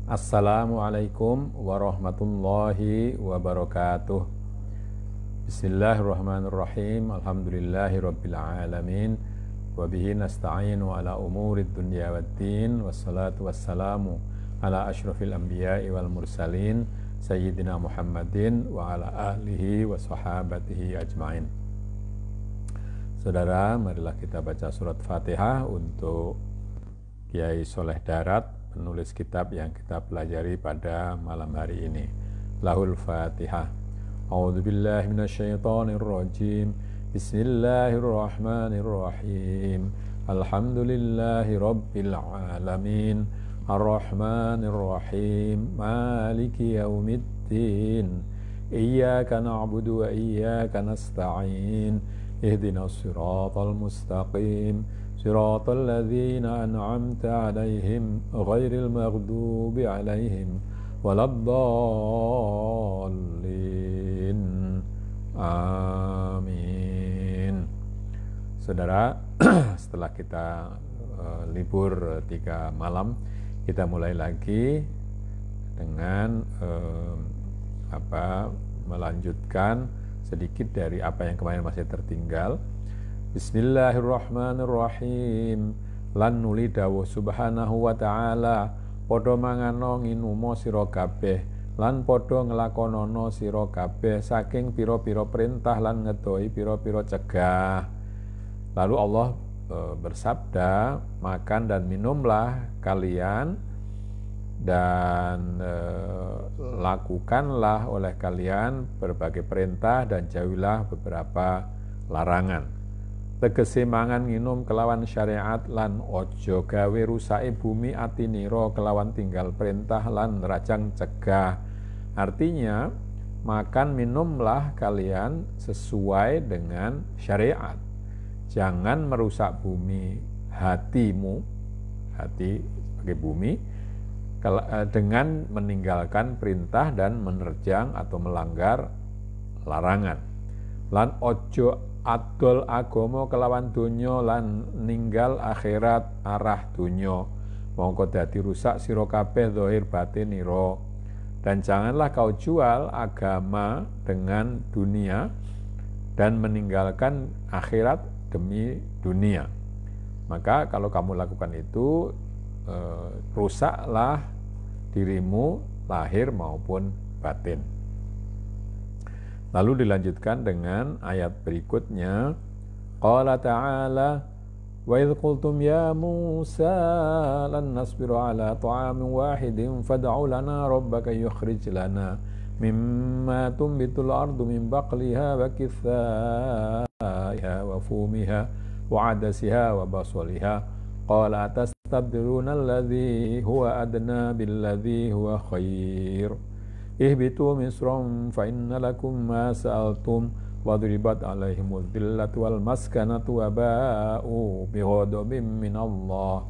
Assalamualaikum warahmatullahi wabarakatuh. Bismillahirrahmanirrahim. Alhamdulillahirabbil alamin. Wa bihi nasta'inu ala umurid dunya waddin. Wassalatu wassalamu ala asyrafil anbiya'i wal mursalin sayyidina Muhammadin wa ala alihi wa sahabatihi ajmain. Saudara, marilah kita baca surat Fatihah untuk Kiai Soleh Darat, penulis kitab yang kita pelajari pada malam hari ini. Lahul Fatihah. A'udzu billahi minasyaitonir rajim. Bismillahirrahmanirrahim. Alhamdulillahi rabbil alamin. Arrahmanir rahim. Maliki yaumiddin. Iyyaka na'budu wa iyyaka nasta'in. Ihdinas siratal mustaqim. صراط الذين أنعمت عليهم غير المغضوب عليهم ولا الضالين آمين. Saudara, setelah kita libur 3 malam, kita mulai lagi dengan melanjutkan sedikit dari apa yang kemarin masih tertinggal. Bismillahirrahmanirrahim. Lan nuli dawuh subhanahu wa ta'ala, padha mangano nginumo sira kabeh lan padha nglakonana sira kabeh saking pira-pira perintah lan ngedohi pira-pira cegah. Lalu Allah bersabda, makan dan minumlah kalian dan lakukanlah oleh kalian berbagai perintah dan jauhilah beberapa larangan. Tegese mangan nginum kelawan syariat lan ojo gawe rusake bumi atinira kelawan tinggal perintah lan rajang cegah. Artinya, makan minumlah kalian sesuai dengan syariat. Jangan merusak bumi, hatimu, hati sebagai bumi, dengan meninggalkan perintah dan menerjang atau melanggar larangan. Lan ojo adol agama kelawan donya lan ninggal akhirat arah donya, mongko dadi rusak sira kabeh zahir batinira. Dan janganlah kau jual agama dengan dunia dan meninggalkan akhirat demi dunia. Maka kalau kamu lakukan itu, rusaklah dirimu lahir maupun batin. Lalu dilanjutkan dengan ayat berikutnya. Qala ta'ala, wa idh qultum ya Musa lan nasbiru ala ta'amin wahidin fad'u lana rabbaka yukhrij lana mimma tunbitul ardu min baqliha wa kithaiha wa fumiha wa adasiha wa basaliha. Qala tastabdiruna alladhi huwa adna billadhi huwa khair. Ihbitu misram fa inna lakum ma sa'altum wadribat alaihimul dhillatu wal maskanatu wa ba'u bighadabin minallah.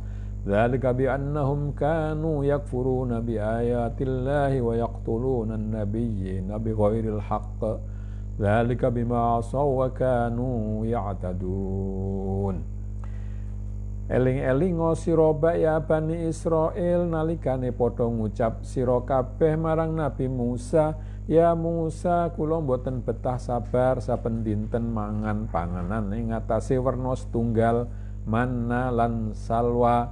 Dzalika bi annahum kanu yakfuruna bi ayatillahi wa yaqtuluna an-nabiyyina bighairil haqq. Dzalika bima 'asaw wa kanu ya'tadun. Eling-elingo sira ya Bani Israil nalikane padha ngucap sira kabeh marang Nabi Musa, ya Musa, kula mboten betah sabar saben dinten mangan panganan ing atase werna setunggal, manna lan salwa.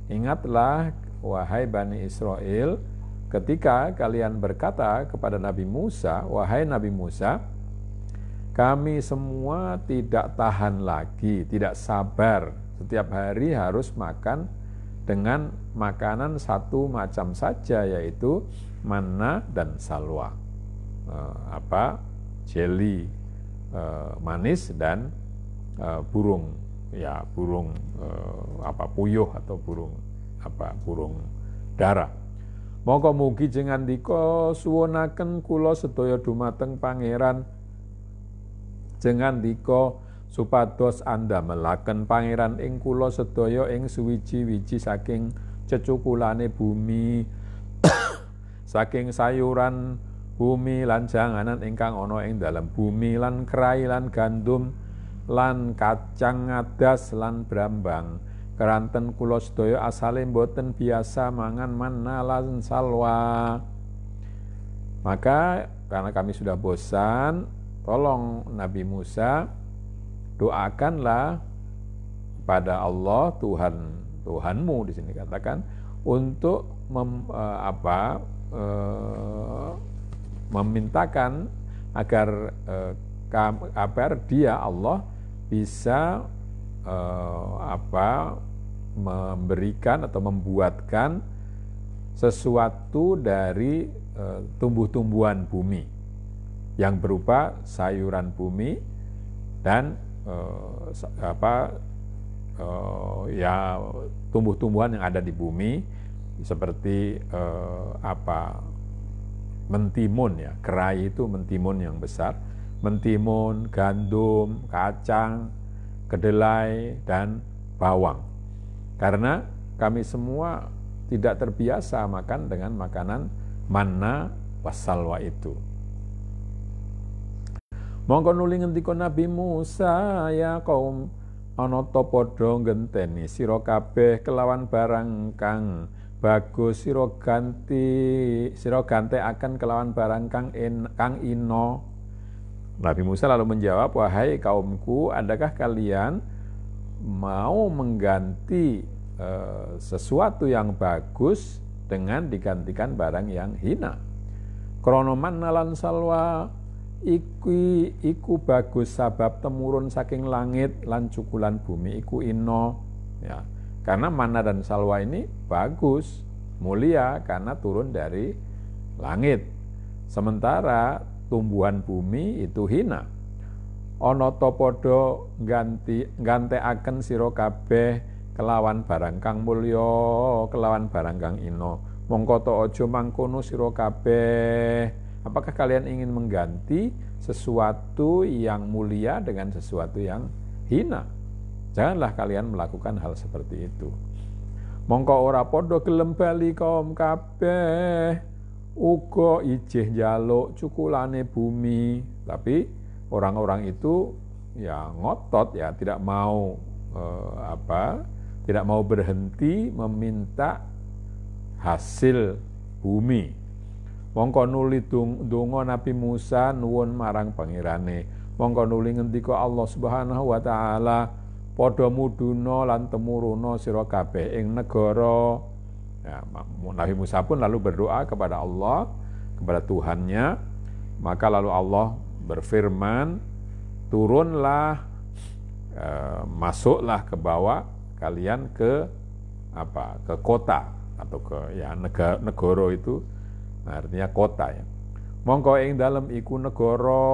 Ingatlah wahai Bani Israil, ketika kalian berkata kepada Nabi Musa, wahai Nabi Musa, kami semua tidak tahan lagi, tidak sabar. Setiap hari harus makan dengan makanan satu macam saja, yaitu manna dan salwa, jeli manis dan burung puyuh atau burung dara. Mongko mugi jengan dika suwunaken kula sedaya dumateng pangeran, jengan dika supados andamelaken pangeran ing kula sedaya ing suwiji-wiji saking cecukulane bumi, saking sayuran bumi lan janganan ingkang ana ing dalam bumi, lan krai lan gandum lan kacang ngadas lan brambang keranten kula sedaya asale mboten biasa mangan manna lan salwa. Maka karena kami sudah bosan, tolong Nabi Musa doakanlah pada Allah Tuhanmu di sini katakan untuk memintakan agar dia Allah bisa memberikan atau membuatkan sesuatu dari tumbuh-tumbuhan bumi yang berupa sayuran bumi dan tumbuh-tumbuhan yang ada di bumi seperti mentimun ya, kerai itu mentimun yang besar, mentimun, gandum, kacang, kedelai dan bawang. Karena kami semua tidak terbiasa makan dengan makanan manna wassalwa itu. Mongko nuli ngendika Nabi Musa, ya kaum ana ta padha ngenteni sira kabeh kelawan barang kang bagus sira ganti akan kelawan barang kang ino. Nabi Musa lalu menjawab, wahai kaumku, adakah kalian mau mengganti sesuatu yang bagus dengan digantikan barang yang hina? Krana manna lan salwa iku bagus sabab temurun saking langit lan cukulan bumi iku ino ya. Karena manna dan salwa ini bagus, mulia karena turun dari langit. Sementara tumbuhan bumi itu hina. Ana ta padha gantekaken sira kabeh kelawan barang kang mulya, kelawan barang kang ino. Mongko ta aja mangkono sira kabeh. Apakah kalian ingin mengganti sesuatu yang mulia dengan sesuatu yang hina? Janganlah kalian melakukan hal seperti itu. Mongko ora padha gelem bali kaum kabeh, uga ijih njaluk cukulane bumi. Tapi orang-orang itu ya ngotot ya, tidak mau tidak mau berhenti meminta hasil bumi. Mongko nuli donga Nabi Musa nuwun marang pangirane. Mongko nuli ngendika Allah Subhanahu wa taala, padha muduna lan temuruna sira kabeh ing negara. Ya, Nabi Musa pun lalu berdoa kepada Allah, kepada Tuhannya. Maka lalu Allah berfirman, turunlah, masuklah ke bawah kalian ke kota atau ke negara itu. Nah, artinya kota ya. Mongko ing dalem iku negara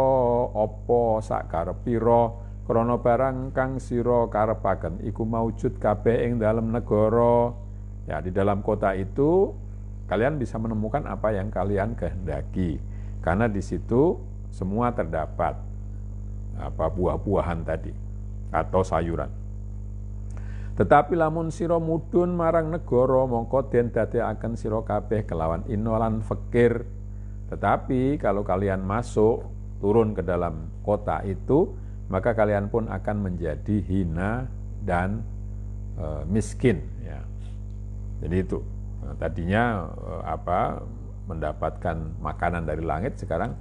apa sak karepira krana barang kang sira karepaken iku maujud kabeh ing dalem negara. Ya, di dalam kota itu kalian bisa menemukan apa yang kalian kehendaki. Karena di situ semua terdapat buah-buahan tadi atau sayuran. Tetapi lamun sira mudhun marang negara mongko den dadekaken sira kabeh kelawan ino lan fakir. Tetapi kalau kalian masuk turun ke dalam kota itu, maka kalian pun akan menjadi hina dan miskin ya. Jadi itu. Nah, tadinya mendapatkan makanan dari langit, sekarang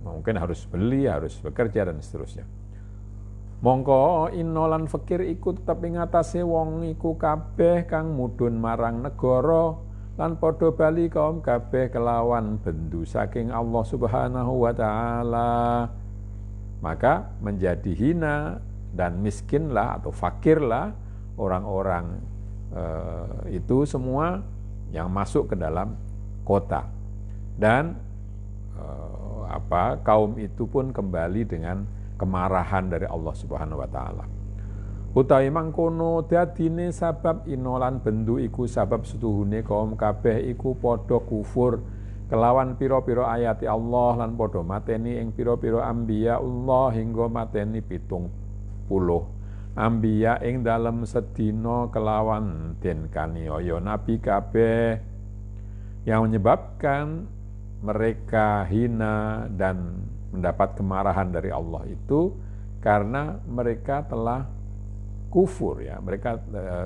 mungkin harus beli, harus bekerja dan seterusnya. Mongko ino lan fakir iku tetep ing atase wong iku kabeh kang mudhun marang negara lan padha bali kaum kabeh kelawan bendu saking Allah Subhanahu wa taala. Maka menjadi hina dan miskinlah atau fakirlah orang-orang itu semua yang masuk ke dalam kota. Dan kaum itu pun kembali dengan kemarahan dari Allah Subhanahu wa taala. Utawi mangkono dadine sabab inolan bendu iku sabab setuhune kaum kabeh iku padha kufur kelawan pira-pira ayati Allah lan padha mateni ing pira-pira ambiya Allah hingga mateni 70 ambiya ing dalem sedina kelawan den kaniaya nabi kabeh, yang menyebabkan mereka hina dan mendapat kemarahan dari Allah itu karena mereka telah kufur ya, mereka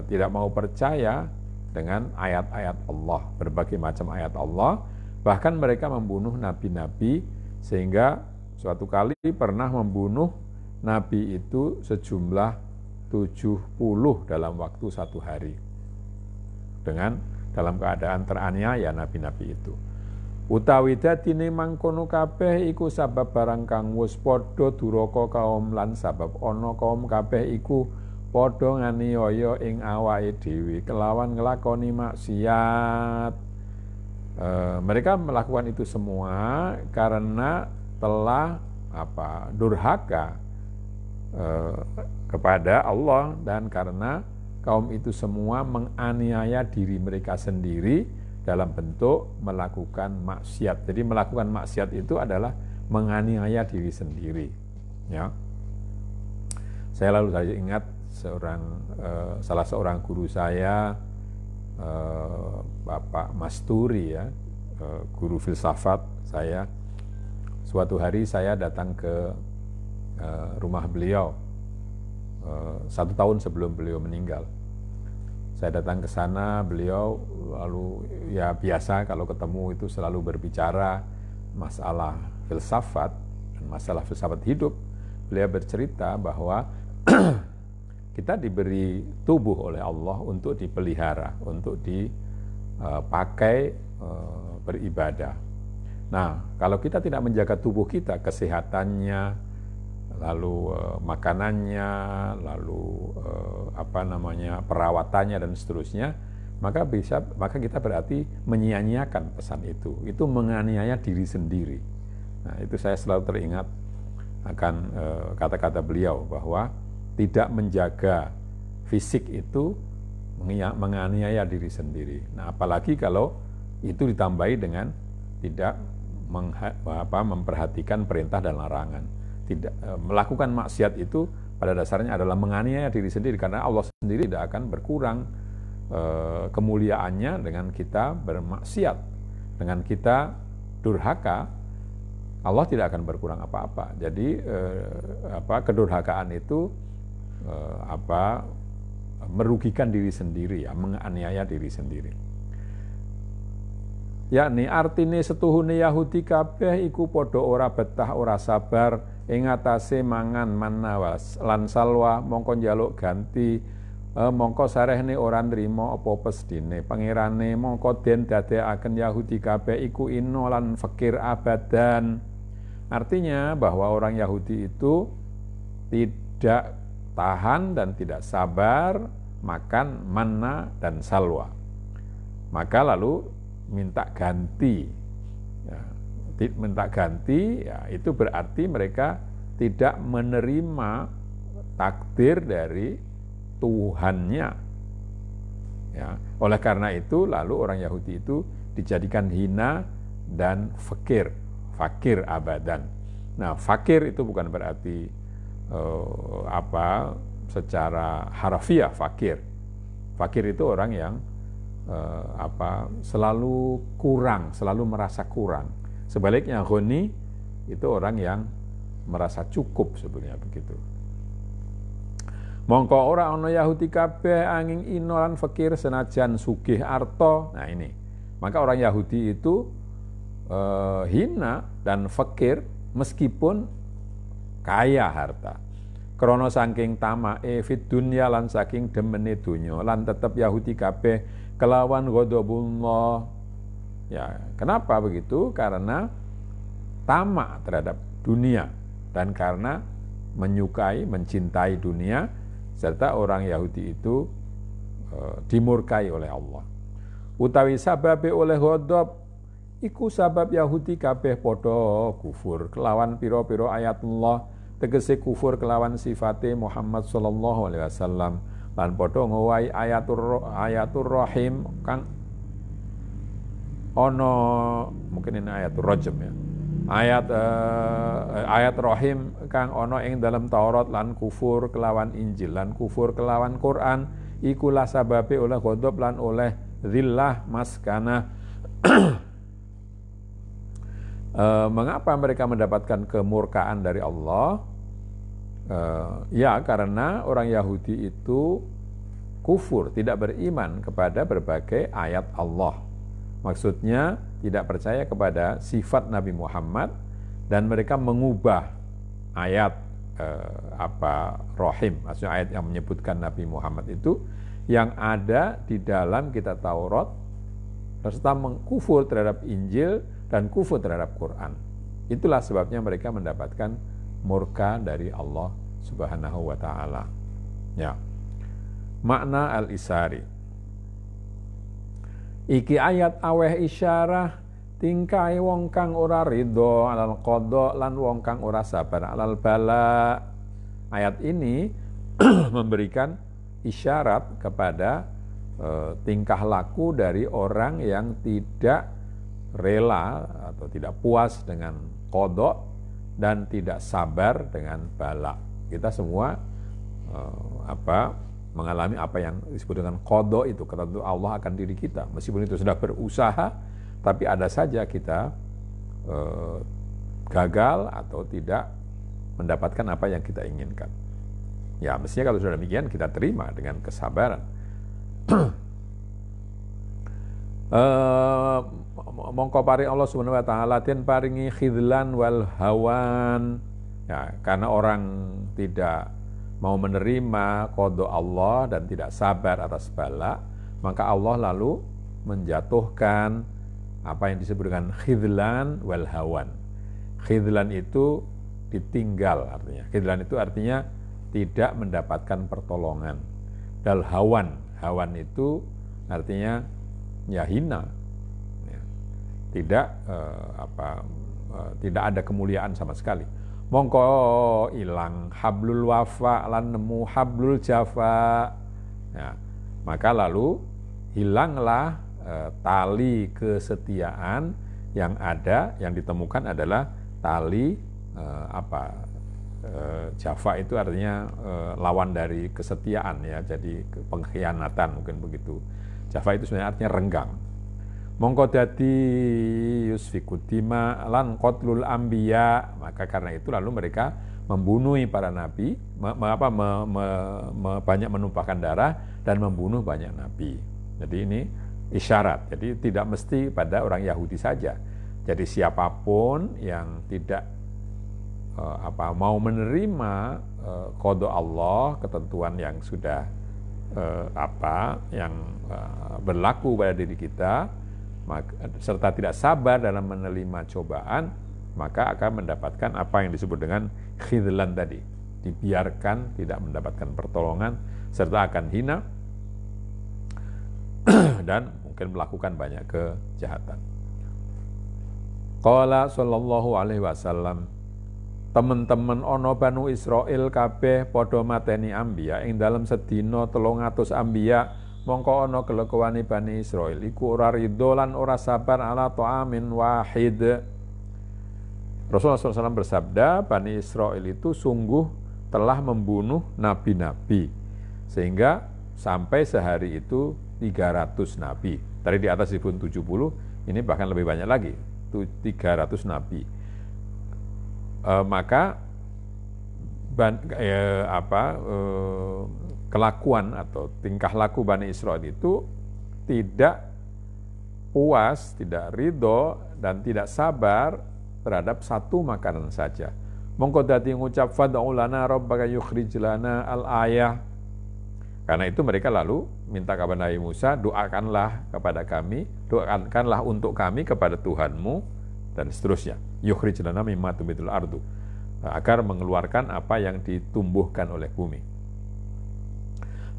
tidak mau percaya dengan ayat-ayat Allah, berbagai macam ayat Allah, bahkan mereka membunuh nabi-nabi, sehingga suatu kali pernah membunuh nabi itu sejumlah 70 dalam waktu satu hari, dalam keadaan teraniaya nabi-nabi itu. Utawi dadine mangkono kabeh iku sabab barang kang wis padha duraka kaum lan sabab ana kaum kabeh iku padha nganiaya ing awake dhewe kelawan nglakoni maksiat. Mereka melakukan itu semua karena telah durhaka kepada Allah, dan karena kaum itu semua menganiaya diri mereka sendiri dalam bentuk melakukan maksiat. Jadi melakukan maksiat itu adalah menganiaya diri sendiri. Ya, saya lalu saja ingat salah seorang guru saya, Bapak Masturi ya, guru filsafat saya. Suatu hari saya datang ke rumah beliau 1 tahun sebelum beliau meninggal. Saya datang ke sana, beliau lalu ya biasa kalau ketemu itu selalu berbicara masalah filsafat dan masalah filsafat hidup. Beliau bercerita bahwa kita diberi tubuh oleh Allah untuk dipelihara, untuk dipakai beribadah. Nah, kalau kita tidak menjaga tubuh kita, kesehatannya, lalu makanannya, lalu perawatannya dan seterusnya, maka kita berarti menyia-nyiakan pesan itu. Itu menganiaya diri sendiri. Nah, itu saya selalu teringat akan kata-kata beliau bahwa tidak menjaga fisik itu menganiaya diri sendiri. Nah, apalagi kalau itu ditambahi dengan tidak memperhatikan perintah dan larangan. Melakukan maksiat itu pada dasarnya adalah menganiaya diri sendiri, karena Allah sendiri tidak akan berkurang kemuliaannya dengan kita bermaksiat. Dengan kita durhaka, Allah tidak akan berkurang apa-apa. Jadi kedurhakaan itu merugikan diri sendiri ya, menganiaya diri sendiri. Yakni artine setuhune Yahudi kabeh iku padha ora betah ora sabar ing atase mangan manawas lan salwa, mongko njaluk ganti, mongko sarehne ora nrimo apa pesdine pangerane, mongko den dadekaken Yahudi kabeh iku ino lan fakir abadan. Artinya bahwa orang Yahudi itu tidak tahan dan tidak sabar makan manna dan salwa, maka lalu minta ganti ya, itu berarti mereka tidak menerima takdir dari Tuhannya ya. Oleh karena itu lalu orang Yahudi itu dijadikan hina dan fakir abadan. Nah, fakir itu bukan berarti secara harfiah fakir itu orang yang selalu kurang, selalu merasa kurang. Sebaliknya ghani itu orang yang merasa cukup, sebenarnya begitu. Mongko ora ana Yahudi kabeh angin ino lan fakir senajan sugih arta. Nah ini, maka orang Yahudi itu hina dan fakir meskipun kaya harta. Krana saking tamake fid dunya lan saking demene donya, lan tetep Yahudi kabeh kelawan ghadabullah. Ya, kenapa begitu? Karena tamak terhadap dunia dan karena mencintai dunia, serta orang Yahudi itu dimurkai oleh Allah. Utawi sababe oleh ghadab iku sabab Yahudi kabeh padha kufur kelawan pira-pira ayat Allah, tegese kufur kelawan sifate Muhammad sallallahu alaihi wasallam, lan padha ngowahi ayatur rahim kang ono, mungkin ini ayatur rajm ya, ayat rahim kang ono ing dalam Taurat, lan kufur kelawan Injil, lan kufur kelawan Quran, ikulah sababe oleh ghadab lan oleh zillah maskana. Mengapa mereka mendapatkan kemurkaan dari Allah? Ya, karena orang Yahudi itu kufur, tidak beriman kepada berbagai ayat Allah. Maksudnya tidak percaya kepada sifat Nabi Muhammad, dan mereka mengubah ayat Rohim, maksudnya ayat yang menyebutkan Nabi Muhammad itu yang ada di dalam kitab Taurat, serta mengkufur terhadap Injil dan kufur terhadap Quran. Itulah sebabnya mereka mendapatkan murka dari Allah Subhanahu wa taala. Ya. Makna al-isari. Iki ayat aweh isyarah tingkai wong kang ora ridho alal qada lan wong kang ora sabar alal bala. Ayat ini memberikan isyarat kepada tingkah laku dari orang yang tidak rela atau tidak puas dengan qada dan tidak sabar dengan bala. Kita semua mengalami apa yang disebut dengan qada itu, ketentuan Allah akan diri kita. Meskipun itu sudah berusaha, tapi ada saja kita gagal atau tidak mendapatkan apa yang kita inginkan. Ya, mestinya kalau sudah demikian kita terima dengan kesabaran. Mongko paring Allah Subhanahu wa taala den paringi khidlan wal hawan. Ya, karena orang tidak mau menerima qada Allah dan tidak sabar atas bala, maka Allah lalu menjatuhkan apa yang disebut dengan khidlan wal hawan. Khidlan itu ditinggal artinya. Khidlan itu artinya tidak mendapatkan pertolongan. Dan hawan itu artinya ya hina. Ya. Tidak ada kemuliaan sama sekali. Mongko ilang hablul wafa lan nemu hablul jafa. Ya, maka lalu hilanglah tali kesetiaan yang ada, yang ditemukan adalah tali jafa itu artinya lawan dari kesetiaan ya, jadi pengkhianatan mungkin begitu. Jafa itu sebenarnya artinya renggang. Mongko dadi yusfikudima lan qatlul anbiya, maka karena itu lalu mereka membunuh para nabi, banyak menumpahkan darah dan membunuh banyak nabi. Jadi ini isyarat. Jadi tidak mesti pada orang Yahudi saja. Jadi siapapun yang tidak mau menerima qada Allah, ketentuan yang sudah berlaku pada diri kita, serta tidak sabar dalam menerima cobaan, maka akan mendapatkan apa yang disebut dengan khidlan tadi, dibiarkan tidak mendapatkan pertolongan serta akan hina dan mungkin melakukan banyak kejahatan. Qala sallallahu alaihi wasallam, teman-teman ono Banu Israil kabeh padha mateni anbiya ing dalam sedina 300 anbiya. Mongko ana kelekuane Bani Israil iku ora ridho lan ora sabar ala ta'amin wahid. Rasulullah SAW bersabda, Bani Israil itu sungguh telah membunuh nabi-nabi, sehingga sampai sehari itu 300 nabi. Tadi di atas 1070, ini bahkan lebih banyak lagi, 300 nabi. Kelakuan atau tingkah laku Bani Israil itu tidak puas, tidak ridho, dan tidak sabar terhadap satu makanan saja. Mongko dadi ngucap fad'u lana rabbaka yukhrij lana al-ayah. Karena itu mereka lalu minta kepada Nabi Musa, doakanlah kepada kami, doakanlah untuk kami kepada Tuhanmu, dan seterusnya. Yukhrij lana mimma tumbitul ardu, agar mengeluarkan apa yang ditumbuhkan oleh bumi.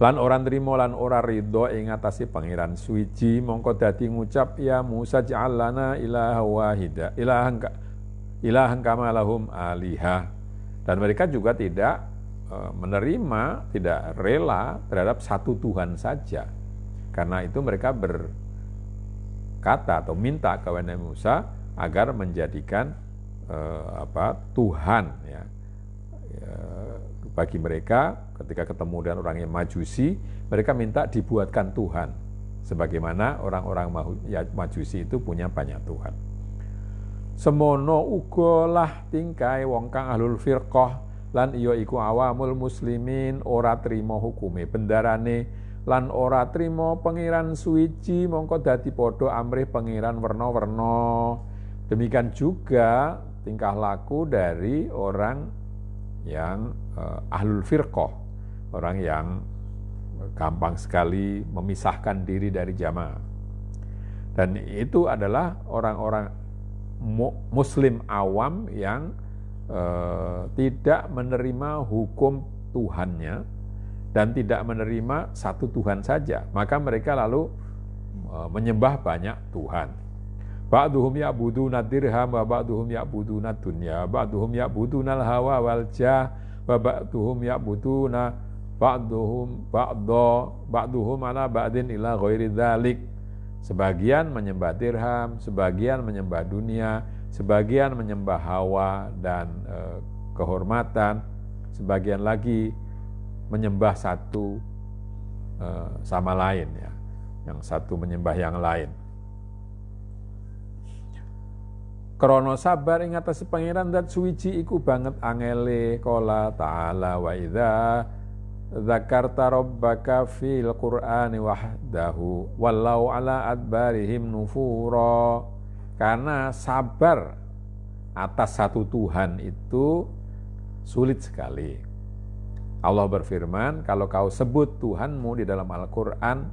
Lan orang terima lan ora ridho ing atase pangeran suci, mongko dadi ngucap ya Musa ja'al lana ilaha wahida ilahan kama lahum aliha. Dan mereka juga tidak menerima, tidak rela terhadap satu Tuhan saja. Karena itu mereka berkata atau minta kepada Nabi Musa agar menjadikan Tuhan ya, bagi mereka. Ketika ketemu dengan orang yang Majusi, mereka minta dibuatkan Tuhan, sebagaimana orang-orang Majusi itu punya banyak Tuhan. Semono uga lah tingkai wong kang ahlul firqah lan iya iku awamul muslimin ora trima hukume bendarane lan ora trima pangeran suwiji mongko dadi padha amrih pangeran werna-werna. Demikian juga tingkah laku dari orang yang ahlul firqah, orang yang gampang sekali memisahkan diri dari jamaah. Dan itu adalah orang-orang muslim awam yang tidak menerima hukum Tuhannya dan tidak menerima satu Tuhan saja. Maka mereka lalu menyembah banyak Tuhan. Ba'duhum ya'buduna dirham wa ba'duhum ya'buduna dunya, ba'duhum ya'buduna al-hawa wal jah, wa ba'duhum ya'buduna ba'duhum ala ba'din ila ghairi dzalik. Sebagian menyembah dirham, sebagian menyembah dunia, sebagian menyembah hawa dan kehormatan, sebagian lagi menyembah satu sama lain, ya, yang satu menyembah yang lain. Krono sabar ing atas pangeran dat suwiji iku banget angele qala ta'ala wa idza dzakarta rabbaka fil qur'ani wahdahu wallau ala adbarihim nufura. Karena sabar atas satu Tuhan itu sulit sekali. Allah berfirman, kalau kau sebut Tuhanmu di dalam Al-Quran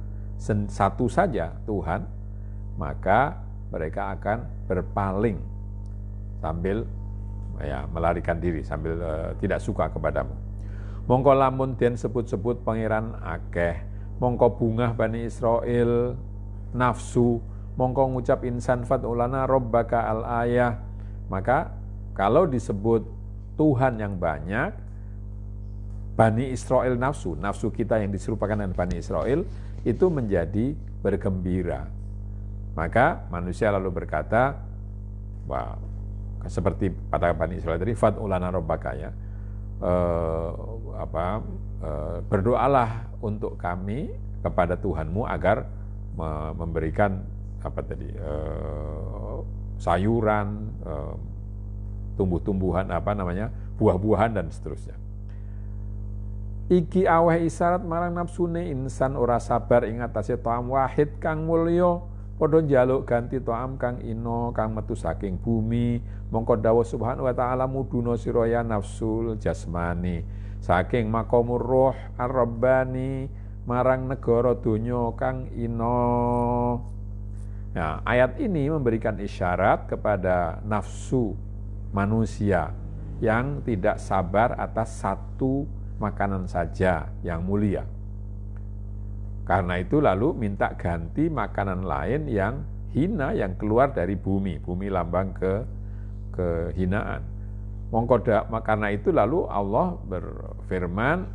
satu saja Tuhan, maka mereka akan berpaling sambil melarikan diri, sambil tidak suka kepadamu. Mongko lamun den sebut-sebut pangeran akeh, mongko bungah Bani Israel nafsu, mongko ngucap insan fad'ulana rabbaka al-ayah. Maka kalau disebut Tuhan yang banyak, Bani Israel nafsu kita yang diserupakan dengan Bani Israel itu menjadi bergembira. Maka manusia lalu berkata, wah, seperti pada Bani Israel tadi, fad'ulana rabbaka, ya, berdoalah untuk kami kepada Tuhanmu agar memberikan sayuran, tumbuh-tumbuhan, buah-buahan dan seterusnya. Iki aweh isyarat marang nafsune insan ora sabar ing atase ta'am wahid kang mulya, padha njaluk ganti ta'am kang ino kang metu saking bumi. Mongko dawuh subhanahu wa ta'ala muduna sira ya nafsul jasmani saking maqamur ruh ar-rabbani marang negara donya kang ino. Nah, ayat ini memberikan isyarat kepada nafsu manusia yang tidak sabar atas satu makanan saja yang mulia. Karena itu lalu minta ganti makanan lain yang hina, yang keluar dari bumi lambang kehinaan. Karena itu lalu Allah berfirman,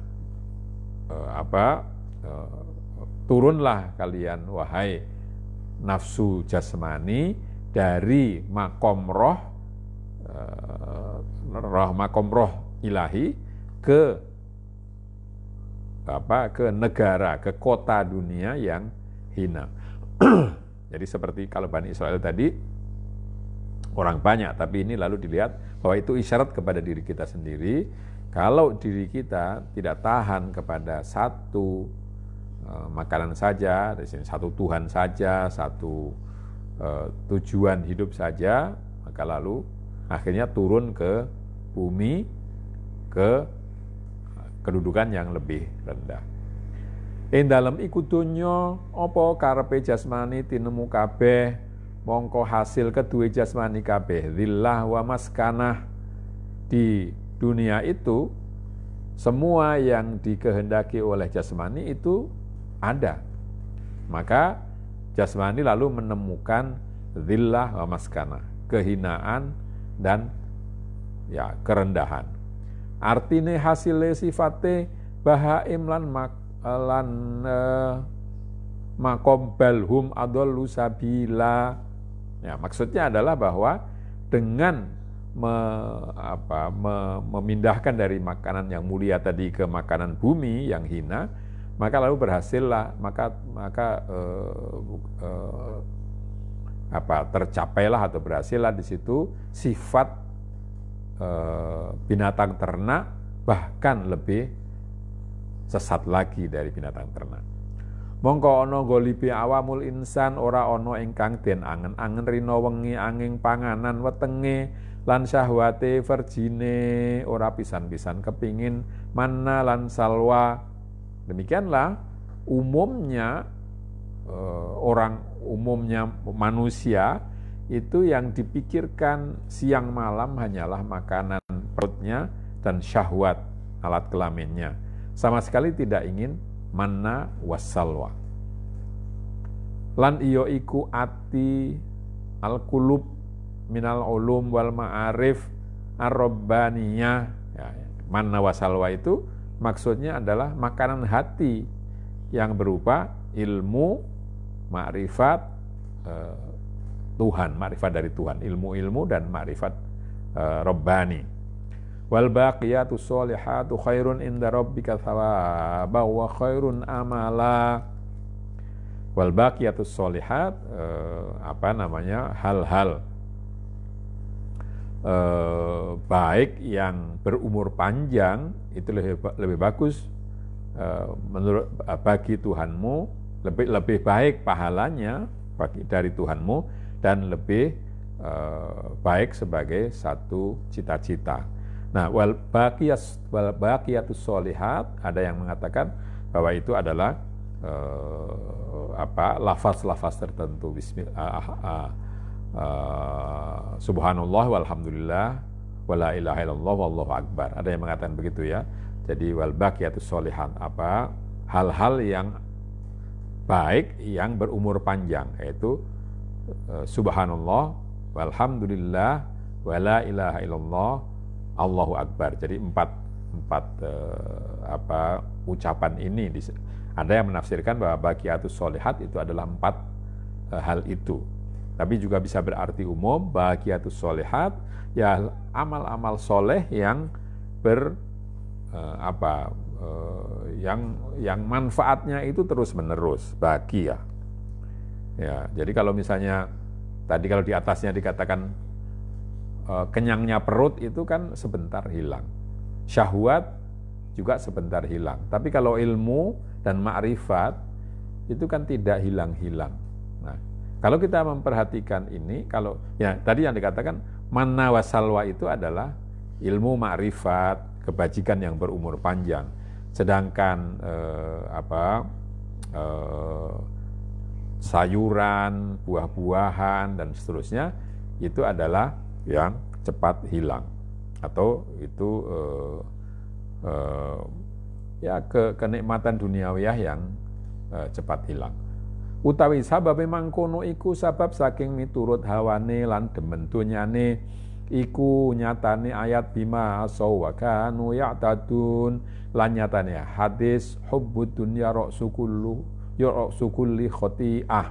turunlah kalian wahai nafsu jasmani dari makom roh ilahi ke negara, ke kota dunia yang hina. Jadi seperti kalau Bani Israel tadi orang banyak, tapi ini lalu dilihat bahwa itu isyarat kepada diri kita sendiri. Kalau diri kita tidak tahan kepada satu makanan saja, di sini satu Tuhan saja, satu tujuan hidup saja, maka lalu akhirnya turun ke bumi, ke kedudukan yang lebih rendah. Ing dalem iku donya apa karepe jasmani tinemu kabeh, mongko hasil kedue jasmani kabeh zillah wa maskanah. Di dunia itu semua yang dikehendaki oleh jasmani itu ada. Maka jasmani lalu menemukan zillah wa maskanah, kehinaan dan kerendahan. Artine hasile sifate bahaim lan makom balhum adollu sabila. Ya, maksudnya adalah bahwa dengan memindahkan dari makanan yang mulia tadi ke makanan bumi yang hina, maka lalu berhasillah, tercapailah atau berhasillah di situ sifat binatang ternak bahkan lebih sesat lagi dari binatang ternak. Mongko ana golibi awamul insan ora ana ingkang den angen-angen rina wengi angin panganan wetenge lan syahwate verjine ora pisan-pisan kepingin manna lan salwa. Demikianlah umumnya umumnya manusia itu yang dipikirkan siang malam hanyalah makanan perutnya dan syahwat alat kelaminnya. Sama sekali tidak ingin manna wassalwa. Lan iyo iku ati al-qulub minal ulum wal ma'arif ar-rabbaniyah. Ya, manna wassalwa itu maksudnya adalah makanan hati yang berupa ilmu, makrifat Tuhan, makrifat dari Tuhan, ilmu-ilmu dan makrifat Rabbani. Wal baqiyatus sholihatu khairun inda rabbika thawaba wa khairun amala. Wal baqiyatus sholihat hal-hal baik yang berumur panjang itu lebih bagus menurut bagi Tuhanmu, lebih baik pahalanya dari Tuhanmu dan lebih baik sebagai satu cita-cita. Nah, wal baqiyatus sholihat ada yang mengatakan bahwa itu adalah lafaz-lafaz tertentu, subhanallah walhamdulillah wala ilaha illallah wallahu akbar. Ada yang mengatakan begitu ya. Jadi wal baqiyatus sholihat hal-hal yang baik yang berumur panjang, yaitu subhanallah walhamdulillah wala ilaha illallah Allahu akbar. Jadi empat ucapan ini ada yang menafsirkan bahwa baqiyatus sholihat itu adalah 4 hal itu. Tapi juga bisa berarti umum, baqiyatus sholihat ya amal-amal soleh yang yang manfaatnya itu terus-menerus bagi ya. Ya, jadi kalau misalnya tadi kalau di atasnya dikatakan kenyangnya perut itu kan sebentar hilang. Syahwat juga sebentar hilang. Tapi kalau ilmu dan ma'rifat itu kan tidak hilang-hilang. Nah, kalau kita memperhatikan ini, kalau ya tadi yang dikatakan manna wasalwa itu adalah ilmu ma'rifat, kebajikan yang berumur panjang. Sedangkan sayuran, buah-buahan dan seterusnya itu adalah yang cepat hilang atau itu kenikmatan duniawiyah yang cepat hilang. Utawi sabab mangkono iku sabab saking miturut hawane lan demen dunyane iku nyatane ayat bima asaw wa kanu ya'tadun lan nyatane hadis hubbud dunya ra'su kulli khoti'ah.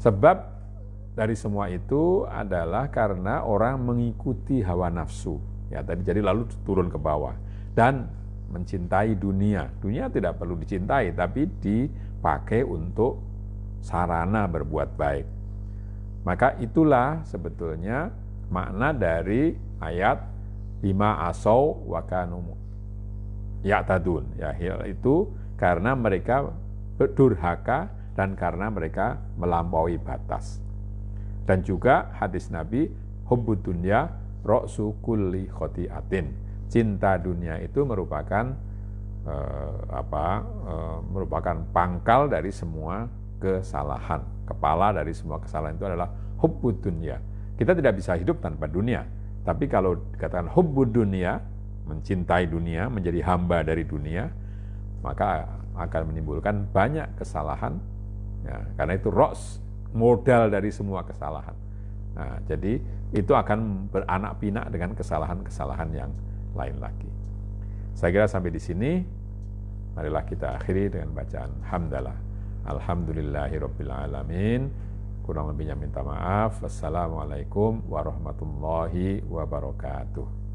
Sebab dari semua itu adalah karena orang mengikuti hawa nafsu. Ya, jadi lalu turun ke bawah dan mencintai dunia. Dunia tidak perlu dicintai, tapi dipakai untuk sarana berbuat baik. Maka itulah sebetulnya makna dari ayat bima asaw wa kanu ya'tadun. Ya, itu karena mereka berdurhaka dan karena mereka melampaui batas. Dan juga hadis Nabi, hubbud dunya ra'su kulli khoti'atin. Cinta dunia itu merupakan merupakan pangkal dari semua kesalahan. Kepala dari semua kesalahan itu adalah hubbud dunya. Kita tidak bisa hidup tanpa dunia. Tapi kalau dikatakan hubbud dunya, mencintai dunia, menjadi hamba dari dunia, maka akan menimbulkan banyak kesalahan. Ya, karena itu modal dari semua kesalahan. Nah, jadi itu akan beranak pinak dengan kesalahan-kesalahan yang lain lagi. Saya kira sampai di sini. Marilah kita akhiri dengan bacaan hamdalah. Alhamdulillahirabbil alamin. Kurang lebihnya minta maaf. Wassalamualaikum warahmatullahi wabarakatuh.